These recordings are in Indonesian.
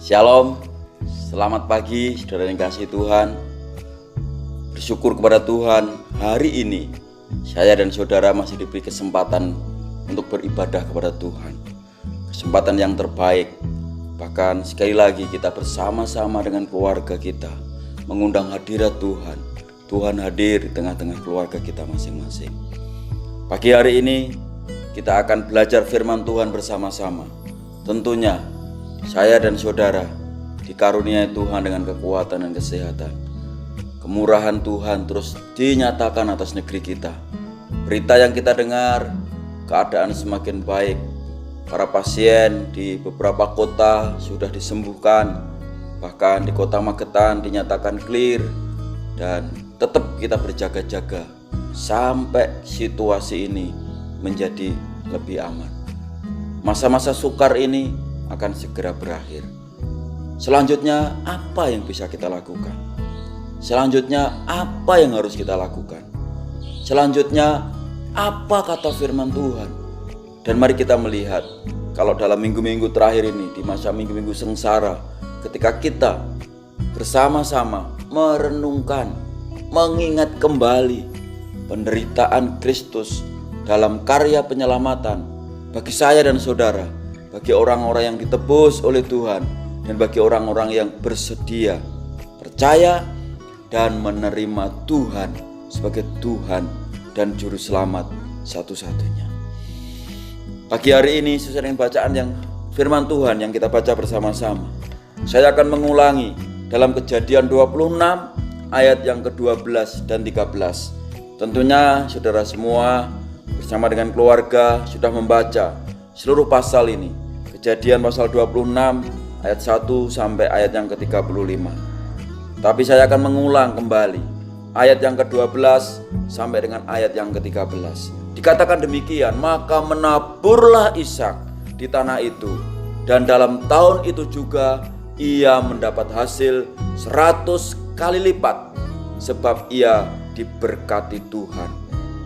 Shalom, selamat pagi saudara yang kasih Tuhan. Bersyukur kepada Tuhan, hari ini saya dan saudara masih diberi kesempatan untuk beribadah kepada Tuhan. Kesempatan yang terbaik, bahkan sekali lagi kita bersama-sama dengan keluarga kita mengundang hadirat Tuhan. Tuhan hadir di tengah-tengah keluarga kita masing-masing. Pagi hari ini kita akan belajar firman Tuhan bersama-sama. Tentunya saya dan saudara dikaruniai Tuhan dengan kekuatan dan kesehatan. Kemurahan Tuhan terus dinyatakan atas negeri kita. Berita yang kita dengar, keadaan semakin baik. Para pasien di beberapa kota sudah disembuhkan. Bahkan di kota Magetan dinyatakan clear. Dan tetap kita berjaga-jaga sampai situasi ini menjadi lebih aman. Masa-masa sukar ini akan segera berakhir. Selanjutnya apa yang bisa kita lakukan? Selanjutnya apa yang harus kita lakukan? Selanjutnya apa kata firman Tuhan? Dan mari kita melihat, kalau dalam minggu-minggu terakhir ini, di masa minggu-minggu sengsara, ketika kita bersama-sama merenungkan, mengingat kembali penderitaan Kristus dalam karya penyelamatan bagi saya dan saudara, bagi orang-orang yang ditebus oleh Tuhan, dan bagi orang-orang yang bersedia percaya dan menerima Tuhan sebagai Tuhan dan Juru Selamat satu-satunya. Pagi hari ini sesuai dengan bacaan yang firman Tuhan yang kita baca bersama-sama, saya akan mengulangi dalam Kejadian 26 ayat yang ke-12 dan 13. Tentunya saudara semua bersama dengan keluarga sudah membaca seluruh pasal ini. Kejadian pasal 26 ayat 1 sampai ayat yang ke-35. Tapi saya akan mengulang kembali ayat yang ke-12 sampai dengan ayat yang ke-13. Dikatakan demikian, maka menaburlah Ishak di tanah itu, dan dalam tahun itu juga ia mendapat hasil 100 kali lipat, sebab ia diberkati Tuhan.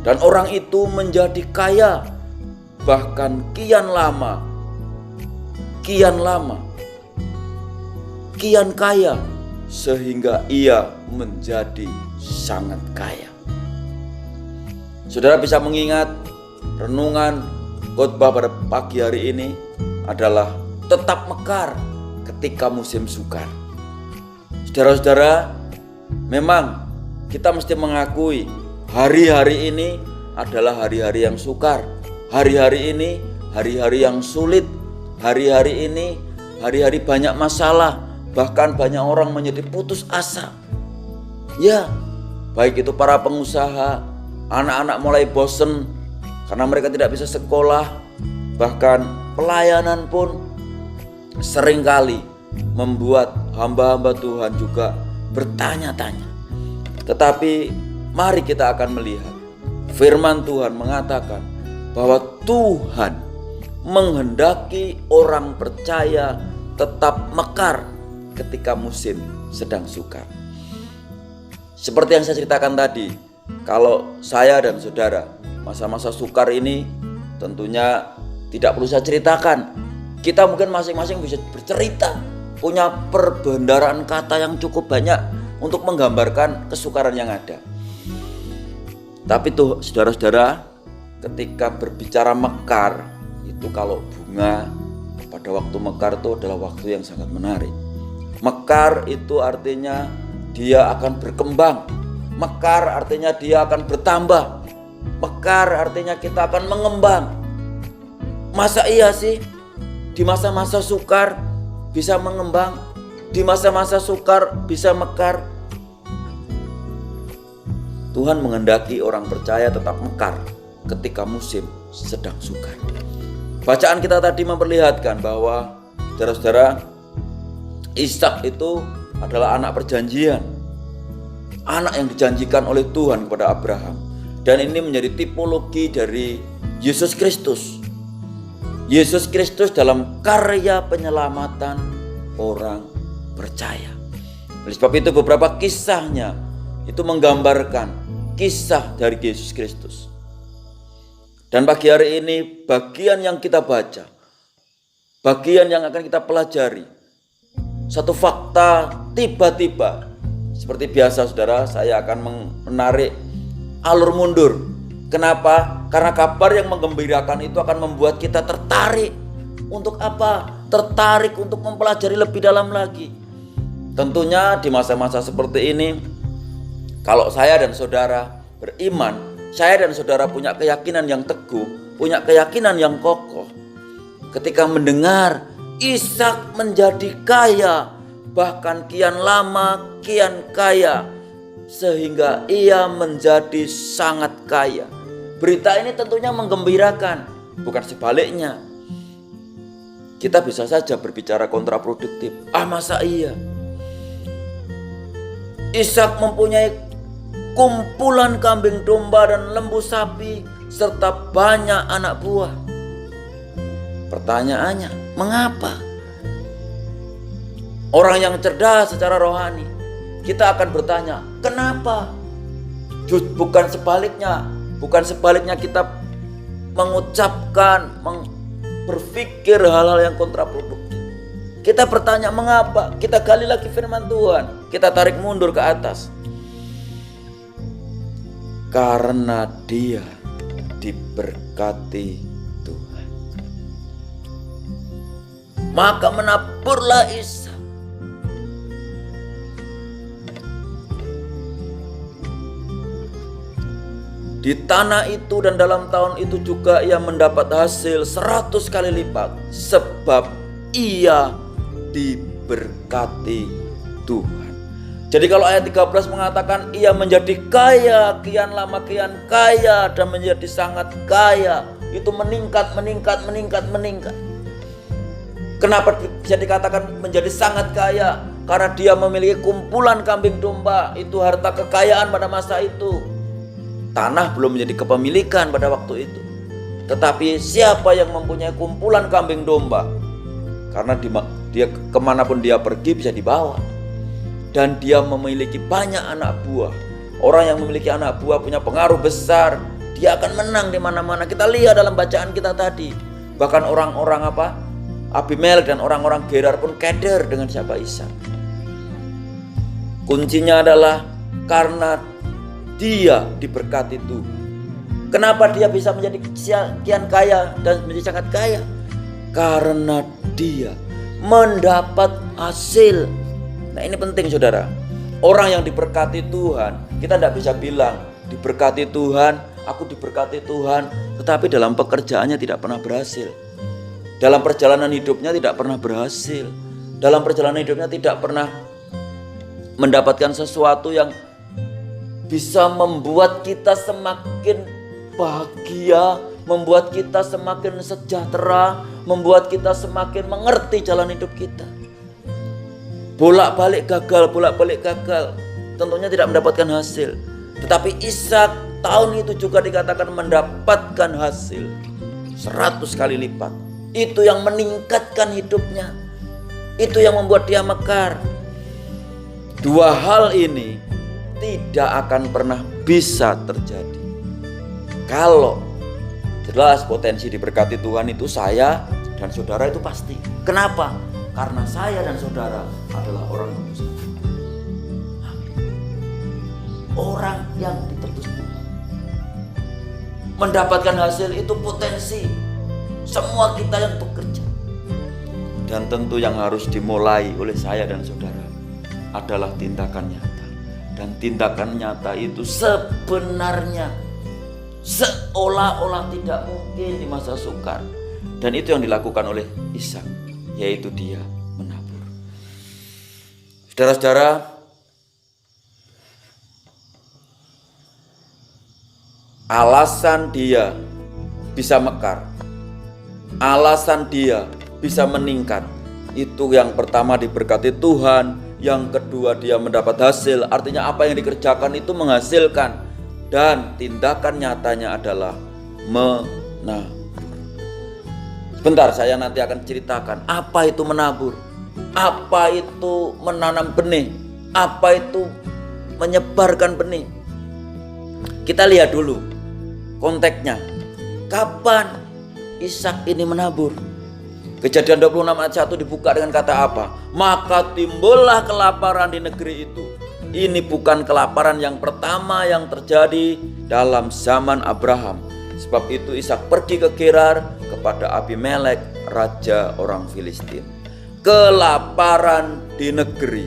Dan orang itu menjadi kaya, bahkan kian kaya, sehingga ia menjadi sangat kaya. Saudara bisa mengingat renungan khotbah pada pagi hari ini adalah tetap mekar ketika musim sukar. Saudara-saudara, memang kita mesti mengakui hari-hari ini adalah hari-hari yang sukar. Hari-hari ini hari-hari yang sulit. Hari-hari ini hari-hari banyak masalah. Bahkan banyak orang menjadi putus asa. Ya, baik itu para pengusaha, anak-anak mulai bosen karena mereka tidak bisa sekolah. Bahkan pelayanan pun seringkali membuat hamba-hamba Tuhan juga bertanya-tanya. Tetapi mari kita akan melihat firman Tuhan mengatakan bahwa Tuhan menghendaki orang percaya tetap mekar ketika musim sedang sukar. Seperti yang saya ceritakan tadi, kalau saya dan saudara masa-masa sukar ini tentunya tidak perlu saya ceritakan. Kita mungkin masing-masing bisa bercerita, punya perbendaharaan kata yang cukup banyak untuk menggambarkan kesukaran yang ada. Tapi tuh saudara-saudara, ketika berbicara mekar, itu kalau bunga pada waktu mekar itu adalah waktu yang sangat menarik. Mekar itu artinya dia akan berkembang. Mekar artinya dia akan bertambah. Mekar artinya kita akan mengembang. Masa iya sih di masa-masa sukar bisa mengembang, di masa-masa sukar bisa mekar? Tuhan menghendaki orang percaya tetap mekar ketika musim sedang sukar. Bacaan kita tadi memperlihatkan bahwa saudara-saudara, Ishak itu adalah anak perjanjian, anak yang dijanjikan oleh Tuhan kepada Abraham. Dan ini menjadi tipologi dari Yesus Kristus. Yesus Kristus dalam karya penyelamatan orang percaya. Oleh sebab itu beberapa kisahnya itu menggambarkan kisah dari Yesus Kristus. Dan pagi hari ini bagian yang kita baca, bagian yang akan kita pelajari satu fakta tiba-tiba. Seperti biasa saudara, saya akan menarik alur mundur. Kenapa? Karena kabar yang menggembirakan itu akan membuat kita tertarik. Untuk apa? Tertarik untuk mempelajari lebih dalam lagi. Tentunya di masa-masa seperti ini, kalau saya dan saudara beriman, saya dan saudara punya keyakinan yang teguh, punya keyakinan yang kokoh. Ketika mendengar Ishak menjadi kaya, bahkan kian lama kian kaya, sehingga ia menjadi sangat kaya. Berita ini tentunya menggembirakan, bukan sebaliknya. Kita bisa saja berbicara kontraproduktif. Masa iya? Ishak mempunyai kumpulan kambing domba dan lembu sapi serta banyak anak buah. Pertanyaannya, mengapa? Orang yang cerdas secara rohani, kita akan bertanya, kenapa? Bukan sebaliknya kita mengucapkan, berpikir hal-hal yang kontraproduktif. Kita bertanya mengapa? Kita gali lagi firman Tuhan, kita tarik mundur ke atas. Karena dia diberkati Tuhan, maka menaburlah Ishak. Di tanah itu dan dalam tahun itu juga ia mendapat hasil 100 kali lipat, sebab ia diberkati Tuhan. Jadi kalau ayat 13 mengatakan ia menjadi kaya, kian lama kian kaya, dan menjadi sangat kaya, itu meningkat. Kenapa bisa dikatakan menjadi sangat kaya? Karena dia memiliki kumpulan kambing domba, itu harta kekayaan pada masa itu. Tanah belum menjadi kepemilikan pada waktu itu. Tetapi siapa yang mempunyai kumpulan kambing domba, karena dia kemanapun dia pergi bisa dibawa. Dan dia memiliki banyak anak buah. Orang yang memiliki anak buah punya pengaruh besar. Dia akan menang di mana-mana. Kita lihat dalam bacaan kita tadi. Bahkan orang-orang Abimelek dan orang-orang Gerar pun keder dengan siapa Ishak. Kuncinya adalah karena dia diberkati Tuhan. Kenapa dia bisa menjadi kian kaya dan menjadi sangat kaya? Karena dia mendapat hasil. Nah, ini penting saudara. Orang yang diberkati Tuhan, kita tidak bisa bilang diberkati Tuhan, aku diberkati Tuhan, tetapi dalam pekerjaannya tidak pernah berhasil. Dalam perjalanan hidupnya tidak pernah berhasil. Dalam perjalanan hidupnya tidak pernah mendapatkan sesuatu yang bisa membuat kita semakin bahagia, membuat kita semakin sejahtera, membuat kita semakin mengerti jalan hidup kita. Bolak-balik gagal, tentunya tidak mendapatkan hasil. Tetapi Ishak tahun itu juga dikatakan mendapatkan hasil 100 kali lipat. Itu yang meningkatkan hidupnya, itu yang membuat dia mekar. Dua hal ini tidak akan pernah bisa terjadi kalau jelas potensi diberkati Tuhan itu saya dan saudara itu pasti. Kenapa? Karena saya dan saudara adalah orang yang orang yang ditebus Tuhan. Mendapatkan hasil itu potensi semua kita yang bekerja. Dan tentu yang harus dimulai oleh saya dan saudara adalah tindakan nyata. Dan tindakan nyata itu sebenarnya seolah-olah tidak mungkin di masa sukar. Dan itu yang dilakukan oleh Ishak, yaitu dia menabur. Saudara-saudara, alasan dia bisa mekar, alasan dia bisa meningkat, itu yang pertama diberkati Tuhan. Yang kedua dia mendapat hasil. Artinya apa yang dikerjakan itu menghasilkan. Dan tindakan nyatanya adalah menabur. Sebentar, saya nanti akan ceritakan apa itu menabur, apa itu menanam benih, apa itu menyebarkan benih. Kita lihat dulu konteksnya. Kapan Ishak ini menabur? Kejadian 26 ayat 1 dibuka dengan kata apa? Maka timbullah kelaparan di negeri itu. Ini bukan kelaparan yang pertama yang terjadi dalam zaman Abraham. Sebab itu Ishak pergi ke Gerar kepada Abimelek, raja orang Filistin. Kelaparan di negeri.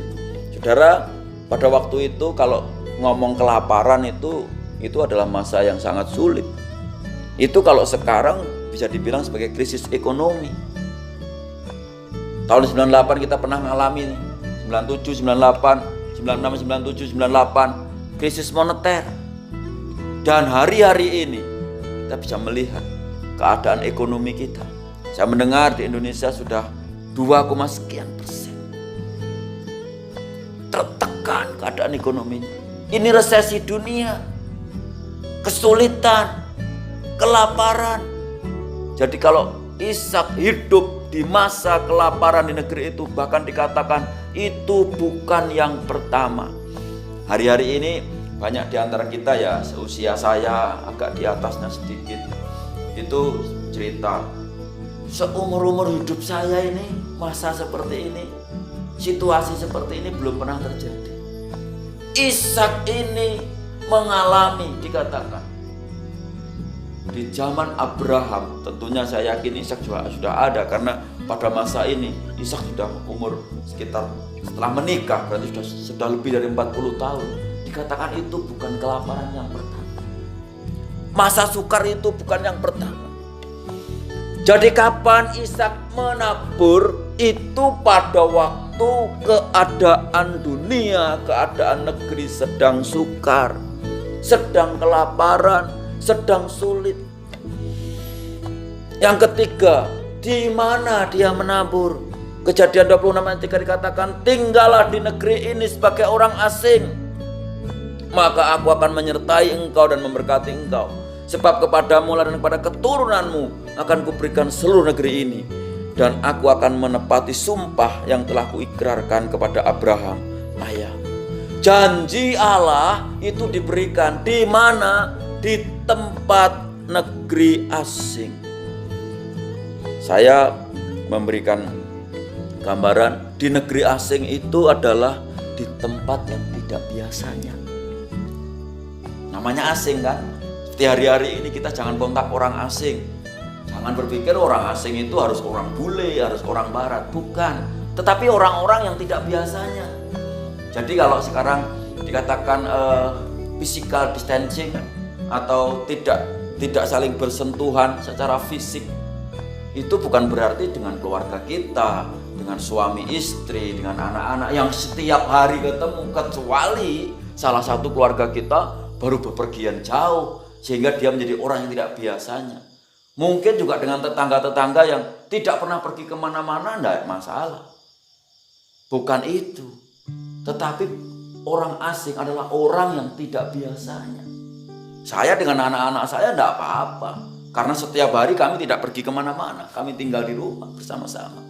Saudara, pada waktu itu kalau ngomong kelaparan itu adalah masa yang sangat sulit. Itu kalau sekarang bisa dibilang sebagai krisis ekonomi. Tahun 98 kita pernah mengalami 97, 98, 96, 97, 98 krisis moneter. Dan hari-hari ini kita bisa melihat keadaan ekonomi kita. Saya mendengar di Indonesia sudah 2,sekian%. Tertekan keadaan ekonominya. Ini resesi dunia, kesulitan, kelaparan. Jadi kalau Ishak hidup di masa kelaparan di negeri itu, bahkan dikatakan itu bukan yang pertama. Hari-hari ini banyak di antara kita ya, seusia saya, agak di atasnya sedikit, itu cerita, seumur-umur hidup saya ini, masa seperti ini, situasi seperti ini belum pernah terjadi. Ishak ini mengalami, dikatakan di zaman Abraham. Tentunya saya yakin Ishak juga sudah ada, karena pada masa ini Ishak sudah umur sekitar, setelah menikah berarti sudah lebih dari 40 tahun. Dikatakan itu bukan kelaparan yang pertama. Masa sukar itu bukan yang pertama. Jadi kapan Ishak menabur? Itu pada waktu keadaan dunia, keadaan negeri sedang sukar, sedang kelaparan, sedang sulit. Yang ketiga, di mana dia menabur? Kejadian 26 ayat 3 dikatakan, tinggallah di negeri ini sebagai orang asing, maka aku akan menyertai engkau dan memberkati engkau. Sebab kepadamu dan kepada keturunanmu akan kuberikan seluruh negeri ini, dan aku akan menepati sumpah yang telah kuikrarkan kepada Abraham ayah. Janji Allah itu diberikan di mana? Di tempat negeri asing. Saya memberikan gambaran di negeri asing itu adalah di tempat yang tidak biasanya. Namanya asing kan? Seperti hari-hari ini kita jangan kontak orang asing. Jangan berpikir orang asing itu harus orang bule, harus orang barat. Bukan. Tetapi orang-orang yang tidak biasanya. Jadi kalau sekarang dikatakan physical distancing atau tidak saling bersentuhan secara fisik, itu bukan berarti dengan keluarga kita, dengan suami istri, dengan anak-anak yang setiap hari ketemu, kecuali salah satu keluarga kita baru bepergian jauh sehingga dia menjadi orang yang tidak biasanya. Mungkin juga dengan tetangga-tetangga yang tidak pernah pergi kemana-mana, tidak masalah. Bukan itu. Tetapi orang asing adalah orang yang tidak biasanya. Saya dengan anak-anak saya tidak apa-apa, karena setiap hari kami tidak pergi kemana-mana, kami tinggal di rumah bersama-sama.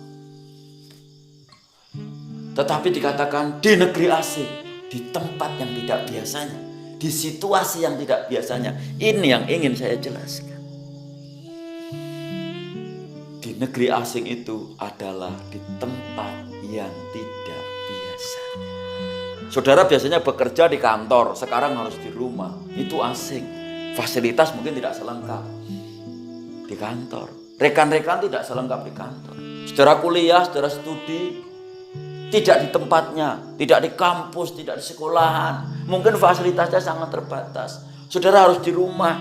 Tetapi dikatakan di negeri asing, di tempat yang tidak biasanya, di situasi yang tidak biasanya. Ini yang ingin saya jelaskan. Di negeri asing itu adalah di tempat yang tidak biasanya. Saudara biasanya bekerja di kantor, sekarang harus di rumah. Itu asing. Fasilitas mungkin tidak selengkap di kantor. Rekan-rekan tidak selengkap di kantor. Saudara kuliah, saudara studi, tidak di tempatnya, tidak di kampus, tidak di sekolahan. Mungkin fasilitasnya sangat terbatas. Saudara harus di rumah.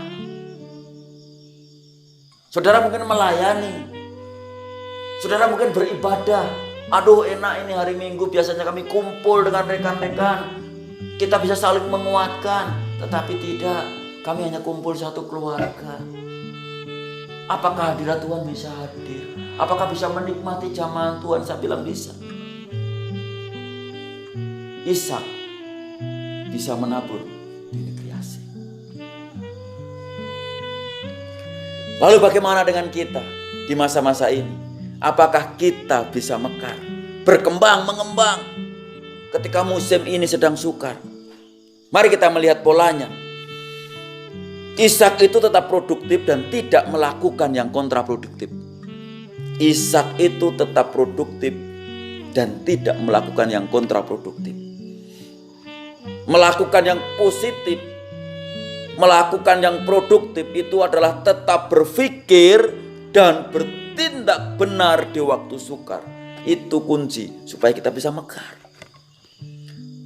Saudara mungkin melayani. Saudara mungkin beribadah. Aduh enak ini hari Minggu, biasanya kami kumpul dengan rekan-rekan. Kita bisa saling menguatkan. Tetapi tidak, kami hanya kumpul satu keluarga. Apakah hadirat Tuhan bisa hadir? Apakah bisa menikmati jamahan Tuhan? Saya bilang bisa. Ishak bisa menabur di negeri asing. Lalu bagaimana dengan kita di masa-masa ini? Apakah kita bisa mekar, berkembang, mengembang ketika musim ini sedang sukar? Mari kita melihat polanya. Ishak itu tetap produktif dan tidak melakukan yang kontraproduktif. Ishak itu tetap produktif dan tidak melakukan yang kontraproduktif. Melakukan yang positif, melakukan yang produktif itu adalah tetap berpikir dan bertindak benar di waktu sukar. Itu kunci supaya kita bisa mekar.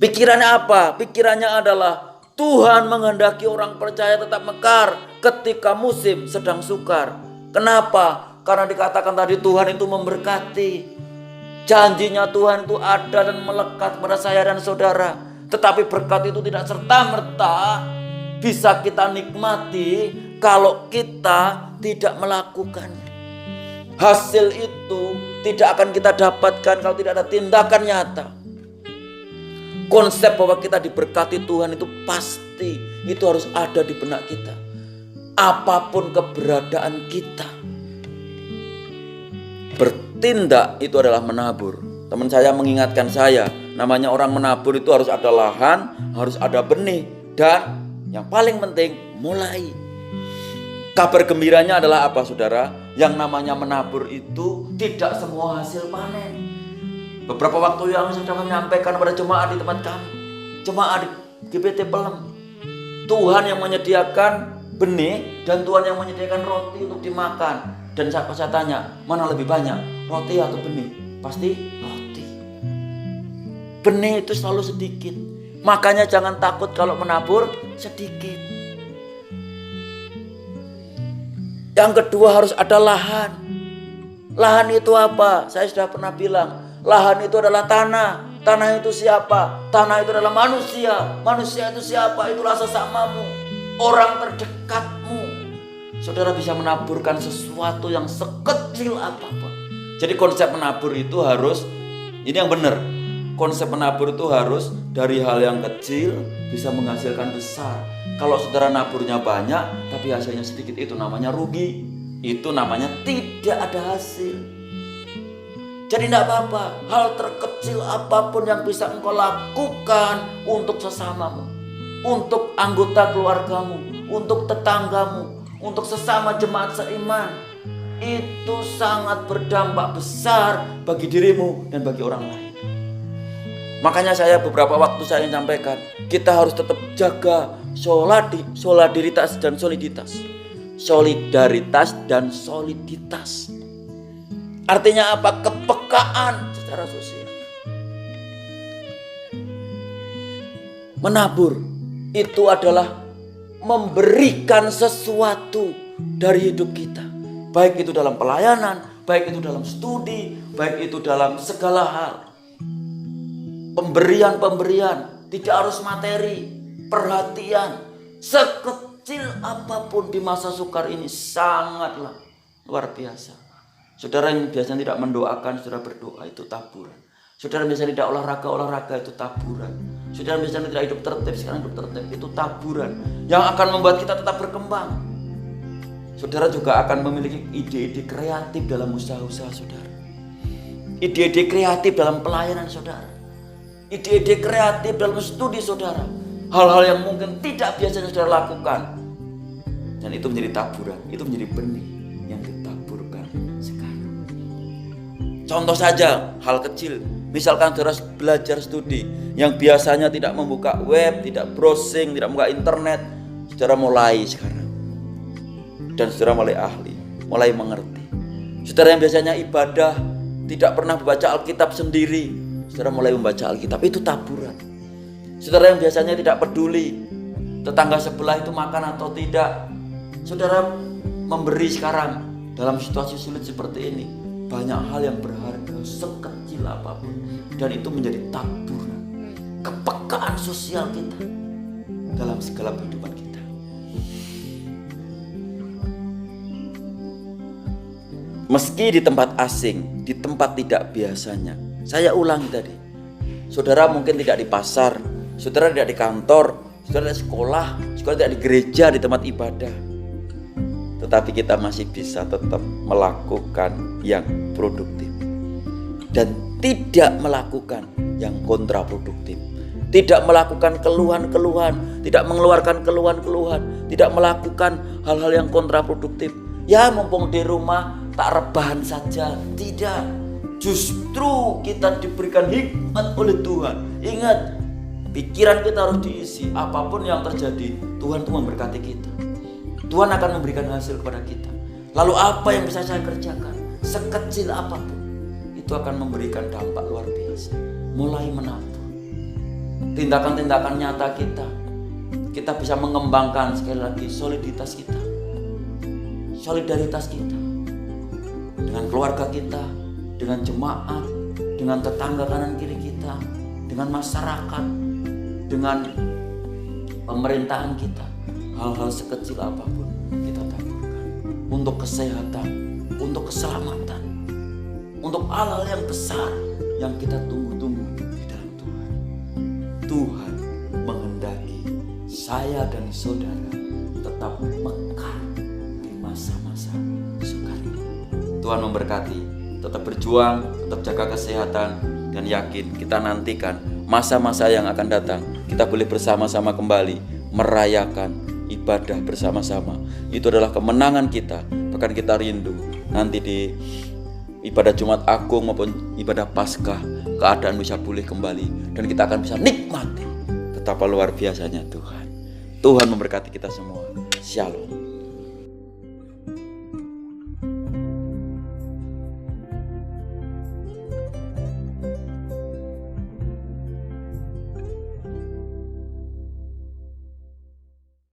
Pikirannya apa? Pikirannya adalah Tuhan menghendaki orang percaya tetap mekar ketika musim sedang sukar. Kenapa? Karena dikatakan tadi Tuhan itu memberkati. Janjinya Tuhan itu ada dan melekat pada saya dan saudara. Tetapi berkat itu tidak serta-merta bisa kita nikmati kalau kita tidak melakukannya. Hasil itu tidak akan kita dapatkan kalau tidak ada tindakan nyata. Konsep bahwa kita diberkati Tuhan itu pasti itu harus ada di benak kita. Apapun keberadaan kita, bertindak itu adalah menabur. Teman saya mengingatkan saya, namanya orang menabur itu harus ada lahan, harus ada benih, dan yang paling penting mulai. Kabar gembiranya adalah apa, saudara? Yang namanya menabur itu tidak semua hasil panen. Beberapa waktu yang saya sudah menyampaikan kepada jemaat di tempat kami, jemaat di GBT Pelem, Tuhan yang menyediakan benih dan Tuhan yang menyediakan roti untuk dimakan. Dan saya tanya, mana lebih banyak, roti atau benih? Pasti roti. Benih itu selalu sedikit. Makanya jangan takut kalau menabur sedikit. Yang kedua harus ada lahan. Lahan itu apa? Saya sudah pernah bilang, lahan itu adalah tanah. Tanah itu siapa? Tanah itu adalah manusia. Manusia itu siapa? Itulah sesamamu, orang terdekatmu. Saudara bisa menaburkan sesuatu yang sekecil apapun. Jadi konsep menabur itu harus, ini yang benar. Konsep menabur itu harus dari hal yang kecil bisa menghasilkan besar. Kalau saudara naburnya banyak tapi hasilnya sedikit, itu namanya rugi. Itu namanya tidak ada hasil. Jadi tidak apa-apa, hal terkecil apapun yang bisa engkau lakukan untuk sesamamu, untuk anggota keluargamu, untuk tetanggamu, untuk sesama jemaat seiman, itu sangat berdampak besar bagi dirimu dan bagi orang lain. Makanya saya beberapa waktu saya sampaikan, kita harus tetap jaga solidaritas dan soliditas. Solidaritas dan soliditas. Artinya apa? Kepekaan secara sosial. Menabur itu adalah memberikan sesuatu dari hidup kita. Baik itu dalam pelayanan, baik itu dalam studi, baik itu dalam segala hal. Pemberian-pemberian, tidak harus materi, perhatian. Sekecil apapun di masa sukar ini sangatlah luar biasa. Saudara yang biasanya tidak mendoakan, saudara berdoa, itu taburan. Saudara biasanya tidak olahraga, itu taburan. Saudara biasanya tidak hidup tertib, sekarang hidup tertib, itu taburan yang akan membuat kita tetap berkembang. Saudara juga akan memiliki ide-ide kreatif dalam usaha-usaha saudara. Ide-ide kreatif dalam pelayanan saudara. Ide-ide kreatif dalam studi saudara. Hal-hal yang mungkin tidak biasanya saudara lakukan. Dan itu menjadi taburan, itu menjadi benih yang ditaburkan sekarang. Contoh saja, hal kecil. Misalkan saudara belajar studi yang biasanya tidak membuka web, tidak browsing, tidak membuka internet, saudara mulai sekarang. Dan saudara mulai ahli, mulai mengerti. Saudara yang biasanya ibadah, tidak pernah membaca Alkitab sendiri, saudara mulai membaca Alkitab, itu taburan. Saudara yang biasanya tidak peduli tetangga sebelah itu makan atau tidak, saudara memberi sekarang dalam situasi sulit seperti ini. Banyak hal yang berharga sekecil apapun, dan itu menjadi taburan kepekaan sosial kita dalam segala kehidupan kita. Meski di tempat asing, di tempat tidak biasanya. Saya ulangi tadi, saudara mungkin tidak di pasar, saudara tidak di kantor, saudara tidak di sekolah, saudara tidak di gereja, di tempat ibadah. Tetapi kita masih bisa tetap melakukan yang produktif dan tidak melakukan yang kontraproduktif. Tidak melakukan keluhan-keluhan, tidak mengeluarkan keluhan-keluhan, tidak melakukan hal-hal yang kontraproduktif. Ya mumpung di rumah tak rebahan saja. Tidak, justru kita diberikan hikmat oleh Tuhan. Ingat, pikiran kita harus diisi. Apapun yang terjadi, Tuhan tuh memberkati kita. Tuhan akan memberikan hasil kepada kita. Lalu apa yang bisa saya kerjakan? Sekecil apapun, itu akan memberikan dampak luar biasa. Mulai menabur, tindakan-tindakan nyata kita bisa mengembangkan sekali lagi solidaritas kita dengan keluarga kita, dengan jemaat, dengan tetangga kanan kiri kita, dengan masyarakat, dengan pemerintahan kita. Hal-hal sekecil apapun kita taburkan untuk kesehatan, untuk keselamatan, untuk hal-hal yang besar yang kita tunggu-tunggu di dalam Tuhan. Tuhan menghendaki saya dan saudara tetap mekar di masa-masa sukar ini. Tuhan memberkati, tetap berjuang, tetap jaga kesehatan, dan yakin kita nantikan masa-masa yang akan datang. Kita boleh bersama-sama kembali merayakan ibadah bersama-sama. Itu adalah kemenangan kita. Bahkan kita rindu nanti di ibadah Jumat Agung maupun ibadah Paskah, keadaan bisa pulih kembali dan kita akan bisa nikmati betapa luar biasanya Tuhan. Tuhan memberkati kita semua. Shalom.